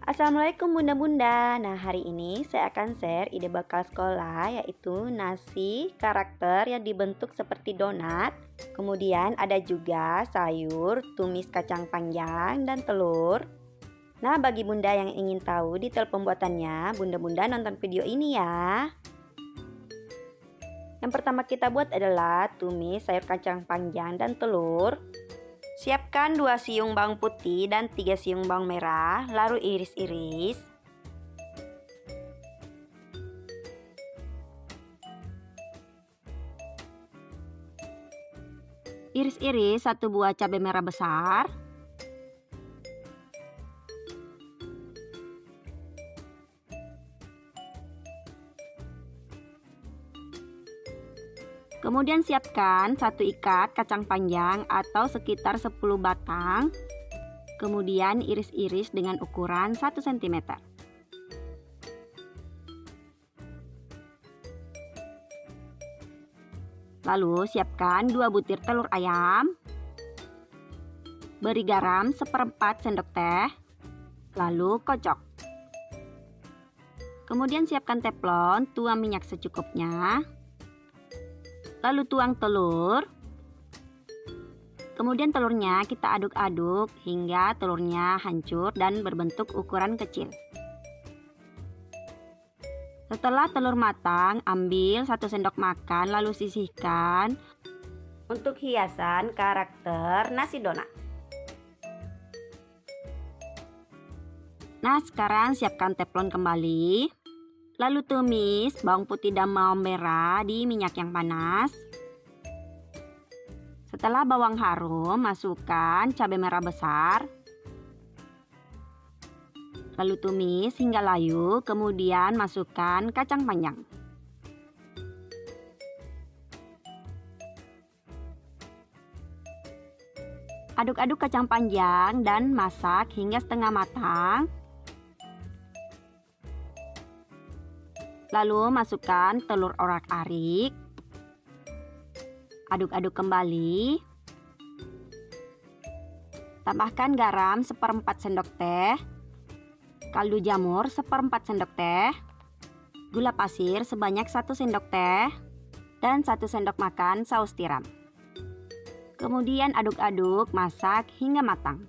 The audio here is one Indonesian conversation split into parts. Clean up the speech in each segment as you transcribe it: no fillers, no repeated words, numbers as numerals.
Assalamualaikum bunda-bunda. Nah, hari ini saya akan share ide bekal sekolah, yaitu nasi karakter yang dibentuk seperti donat. Kemudian ada juga sayur, tumis kacang panjang, dan telur. Nah, bagi bunda yang ingin tahu detail pembuatannya, bunda-bunda nonton video ini ya. Yang pertama kita buat adalah tumis sayur kacang panjang dan telur. Siapkan 2 siung bawang putih dan 3 siung bawang merah, lalu iris-iris. Iris-iris 1 buah cabai merah besar. Kemudian siapkan 1 ikat kacang panjang atau sekitar 10 batang. Kemudian iris-iris dengan ukuran 1 cm. Lalu siapkan 2 butir telur ayam. Beri garam 1/4 sendok teh. Lalu kocok. Kemudian siapkan teflon, tuang minyak secukupnya. Lalu tuang telur. Kemudian telurnya kita aduk-aduk hingga telurnya hancur dan berbentuk ukuran kecil. Setelah telur matang, ambil 1 sendok makan lalu sisihkan untuk hiasan karakter nasi donat. Nah, sekarang siapkan teflon kembali. Lalu tumis bawang putih dan bawang merah di minyak yang panas. Setelah bawang harum, masukkan cabai merah besar. Lalu tumis hingga layu, kemudian masukkan kacang panjang. Aduk-aduk kacang panjang dan masak hingga setengah matang. Lalu masukkan telur orak-arik. Aduk-aduk kembali. Tambahkan garam 1/4 sendok teh. Kaldu jamur 1/4 sendok teh. Gula pasir sebanyak 1 sendok teh. Dan 1 sendok makan saus tiram. Kemudian aduk-aduk, masak hingga matang.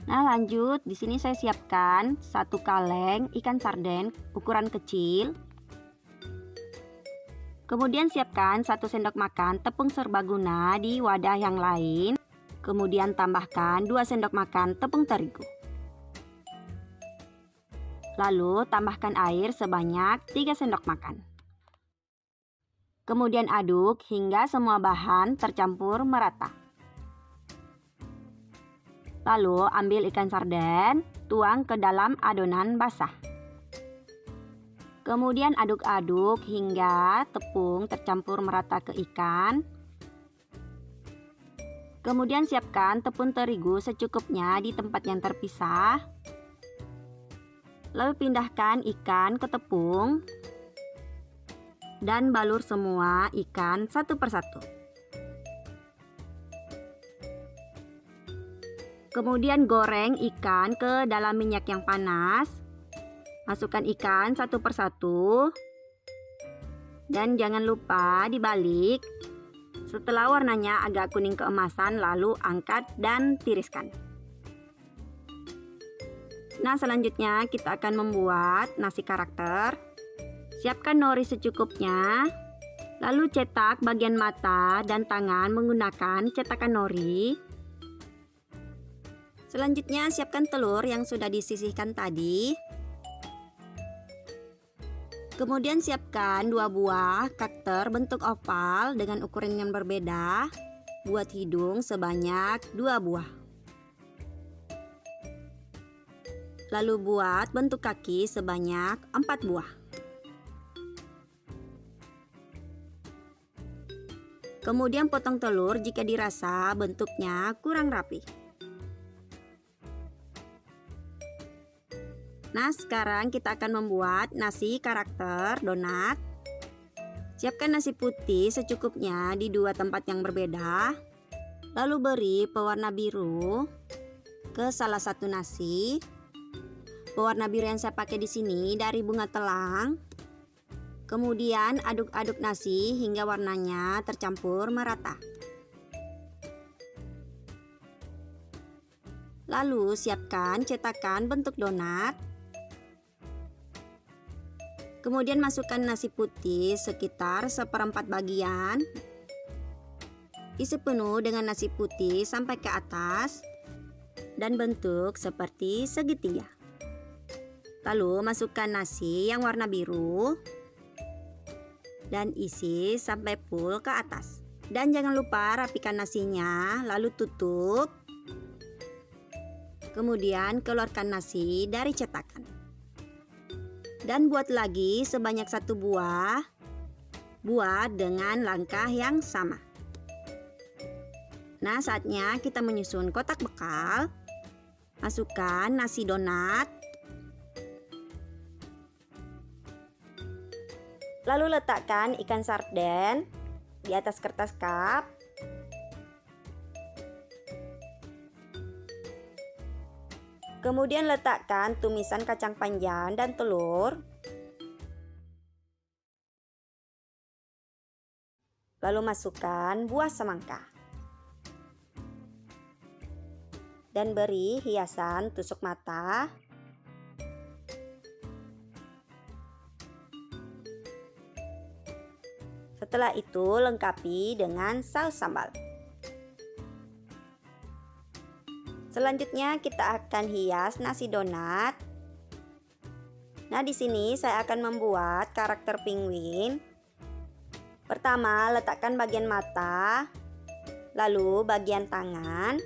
Nah, lanjut, di sini saya siapkan 1 kaleng ikan sarden ukuran kecil. Kemudian siapkan 1 sendok makan tepung serbaguna di wadah yang lain. Kemudian tambahkan 2 sendok makan tepung terigu. Lalu tambahkan air sebanyak 3 sendok makan. Kemudian aduk hingga semua bahan tercampur merata. Lalu ambil ikan sarden, tuang ke dalam adonan basah. Kemudian aduk-aduk hingga tepung tercampur merata ke ikan. Kemudian siapkan tepung terigu secukupnya di tempat yang terpisah. Lalu pindahkan ikan ke tepung dan balur semua ikan satu persatu. Kemudian goreng ikan ke dalam minyak yang panas. Masukkan ikan satu persatu. Dan jangan lupa dibalik. Setelah warnanya agak kuning keemasan, lalu angkat dan tiriskan. Nah, selanjutnya kita akan membuat nasi karakter. Siapkan nori secukupnya. Lalu cetak bagian mata dan tangan menggunakan cetakan nori. Selanjutnya siapkan telur yang sudah disisihkan tadi. Kemudian siapkan 2 buah karakter bentuk oval dengan ukuran yang berbeda. Buat hidung sebanyak 2 buah. Lalu buat bentuk kaki sebanyak 4 buah. Kemudian potong telur jika dirasa bentuknya kurang rapi. Nah, sekarang kita akan membuat nasi karakter donat. Siapkan nasi putih secukupnya di 2 tempat yang berbeda. Lalu beri pewarna biru ke salah satu nasi. Pewarna biru yang saya pakai di sini dari bunga telang. Kemudian aduk-aduk nasi hingga warnanya tercampur merata. Lalu siapkan cetakan bentuk donat. Kemudian masukkan nasi putih sekitar 1/4 bagian. Isi penuh dengan nasi putih sampai ke atas dan bentuk seperti segitiga. Lalu masukkan nasi yang warna biru dan isi sampai full ke atas. Dan jangan lupa rapikan nasinya, lalu tutup. Kemudian keluarkan nasi dari cetakan. Dan buat lagi sebanyak 1 buah. Buat dengan langkah yang sama. Nah, saatnya kita menyusun kotak bekal. Masukkan nasi donat. Lalu letakkan ikan sarden di atas kertas cup. Kemudian letakkan tumisan kacang panjang dan telur. Lalu masukkan buah semangka. Dan beri hiasan tusuk mata. Setelah itu lengkapi dengan saus sambal. Selanjutnya kita akan hias nasi donat. Nah, di sini saya akan membuat karakter penguin. Pertama, letakkan bagian mata, lalu bagian tangan.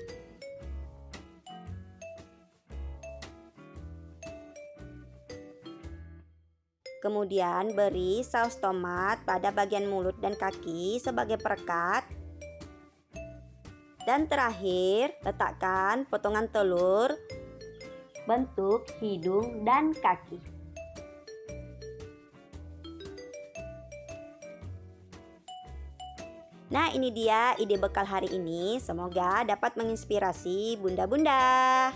Kemudian beri saus tomat pada bagian mulut dan kaki sebagai perekat. Dan terakhir, letakkan potongan telur bentuk hidung dan kaki. Nah, ini dia ide bekal hari ini. Semoga dapat menginspirasi bunda-bunda.